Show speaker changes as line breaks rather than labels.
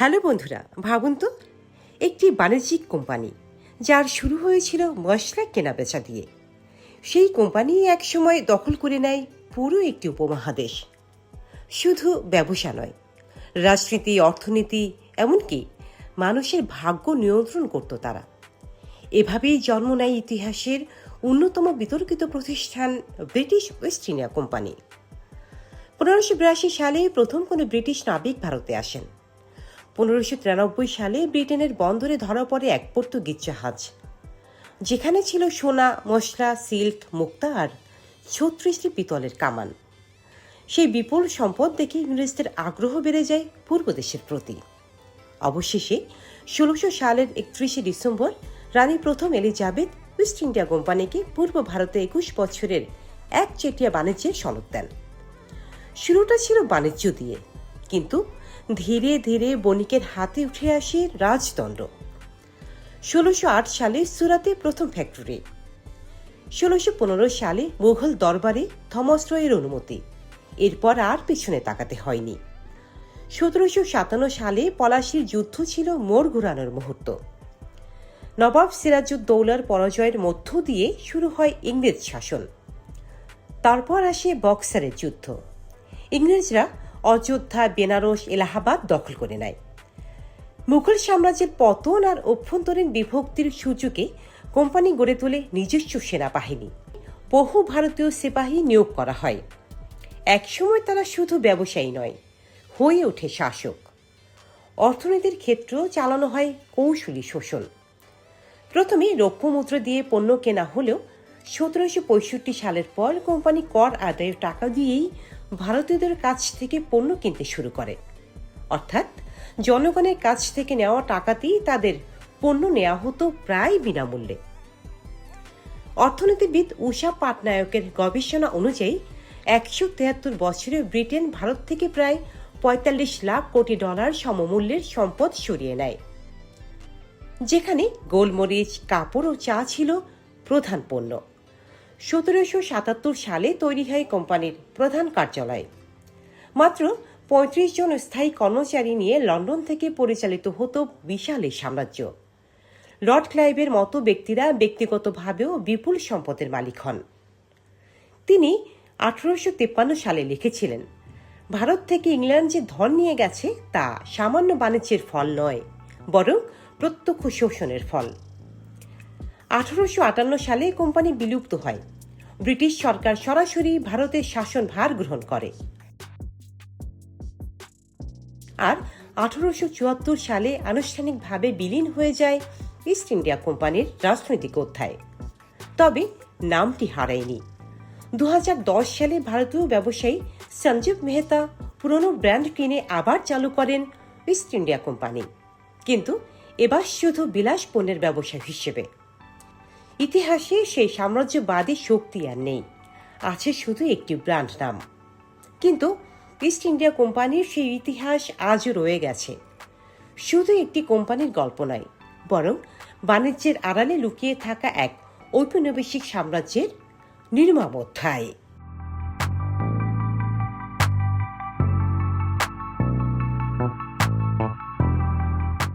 Hello বন্ধুরা, ভাবুন তো, একটি বাণিজ্যিক কোম্পানি যার শুরু হয়েছিল মশলা কেনাবেচা দিয়ে, সেই কোম্পানি একসময় দখল করে নেয় পুরো একটি উপমহাদেশ। শুধু ব্যবসা নয়, রাজনীতি, অর্থনীতি, এমনকি মানুষের ভাগ্য নিয়ন্ত্রণ করত তারা। এভাবেই জন্ম নেয় ইতিহাসের অন্যতম বিতর্কিত প্রতিষ্ঠান ব্রিটিশ ওয়েস্ট ইন্ডিয়া কোম্পানি। 1582 সালে প্রথম কোনো ব্রিটিশ নাবিক ভারতে আসেন। 1593 সালে ব্রিটেনের বন্দরে ধরা পড়ে এক পর্তুগিজ জাহাজ, যেখানে ছিল সোনা, মশলা, সিল্ক, মুক্তা আর 36টি পিতলের কামান। সেই বিপুল সম্পদ দেখে ইংরেজদের আগ্রহ বেড়ে যায় পূর্ব দেশের প্রতি। অবশেষে 1600 সালের 31 ডিসেম্বর রানী প্রথম এলিজাবেথ ওয়েস্ট ইন্ডিয়া কোম্পানিকে পূর্ব ভারতে 21 বছরের একচেটিয়া বাণিজ্যের সনদ দেন। শুরুটা ছিল বাণিজ্য দিয়ে, কিন্তু ধীরে ধীরে বণিকের হাতে উঠে আসে রাজদণ্ড। 1608 সালে সুরাতে প্রথম ফ্যাক্টরি, 1615 সালে মুঘল দরবারে থমাস রয়ের অনুমতি। এরপর আর পিছনে তাকাতে হয়নি। 1757 সালে পলাশির যুদ্ধ ছিল মোড় ঘোরানোর মুহূর্ত। নবাব সিরাজউদ্দৌলার পরাজয়ের মধ্য দিয়ে শুরু হয় ইংরেজ শাসন। তারপর আসে বক্সারের যুদ্ধ। ইংরেজরা অযোধ্যা, বেনারস, এলাহাবাদ দখল করে নেয়। মুঘল সাম্রাজ্যের পতন আর অভ্যন্তরীণ বিভক্তির সুযোগে কোম্পানি গড়ে তোলে নিজস্ব সেনাবাহিনী। বহু ভারতীয় সিপাহী নিয়োগ করা হয়। একসময় তারা শুধু ব্যবসায়ী নয়, হয়ে ওঠে শাসক। অর্থনীতির ক্ষেত্রেও চালানো হয় কৌশলী শোষণ। প্রথমে রৌপ্য মুদ্রা দিয়ে পণ্য কেনা হলেও 1765 সালের পর কোম্পানি কর আদায়ের টাকা দিয়েই ভারতীয়দের কাছ থেকে পণ্য কিনতে শুরু করে। অর্থাৎ জনগণের কাছ থেকে নেওয়া টাকাতেই তাদের পণ্য নেওয়া হতো প্রায় বিনামূল্যে। অর্থনীতিবিদ উষা পাটনায়কের গবেষণা অনুযায়ী 173 বছরে ব্রিটেন ভারত থেকে প্রায় 45 লাখ কোটি ডলার সমমূল্যের সম্পদ সরিয়ে নেয়, যেখানে গোলমরিচ, কাপড় ও চা ছিল প্রধান পণ্য। 1777 সালে তৈরি হয় কোম্পানির প্রধান কার্যালয়। মাত্র 35 জন স্থায়ী কর্মচারী নিয়ে লন্ডন থেকে পরিচালিত হতো বিশাল এই সাম্রাজ্য। লর্ড ক্লাইভের মতো ব্যক্তিরা ব্যক্তিগতভাবেও বিপুল সম্পদের মালিক হন। তিনি 1853 সালে লিখেছিলেন, ভারত থেকে ইংল্যান্ড যে ধন নিয়ে গেছে তা সামান্য বাণিজ্যের ফল নয়, বরং প্রত্যক্ষ শোষণের ফল। 1858 সালে কোম্পানি বিলুপ্ত হয়। ব্রিটিশ সরকার সরাসরি ভারতের শাসনভার গ্রহণ করে। আর 1874 সালে আনুষ্ঠানিকভাবে বিলীন হয়ে যায় ইস্ট ইন্ডিয়া কোম্পানির রাজনৈতিক অধ্যায়। তবে নামটি হারায়নি। 2010 সালে ভারতীয় ব্যবসায়ী সঞ্জীব মেহতা পুরনো ব্র্যান্ড কিনে আবার চালু করেন ইস্ট ইন্ডিয়া কোম্পানি, কিন্তু এবার শুধু বিলাস পণ্যের ব্যবসা হিসেবে। ইতিহাসে সেই সাম্রাজ্যবাদী শক্তি আর নেই, আছে শুধু একটি ব্র্যান্ড নাম। কিন্তু ইস্ট ইন্ডিয়া কোম্পানির সেই ইতিহাস আজও রয়ে গেছে, শুধু একটি কোম্পানির গল্প নয়, বরং বাণিজ্যের আড়ালে লুকিয়ে থাকা এক ঔপনিবেশিক সাম্রাজ্যের নির্মম অধ্যায়।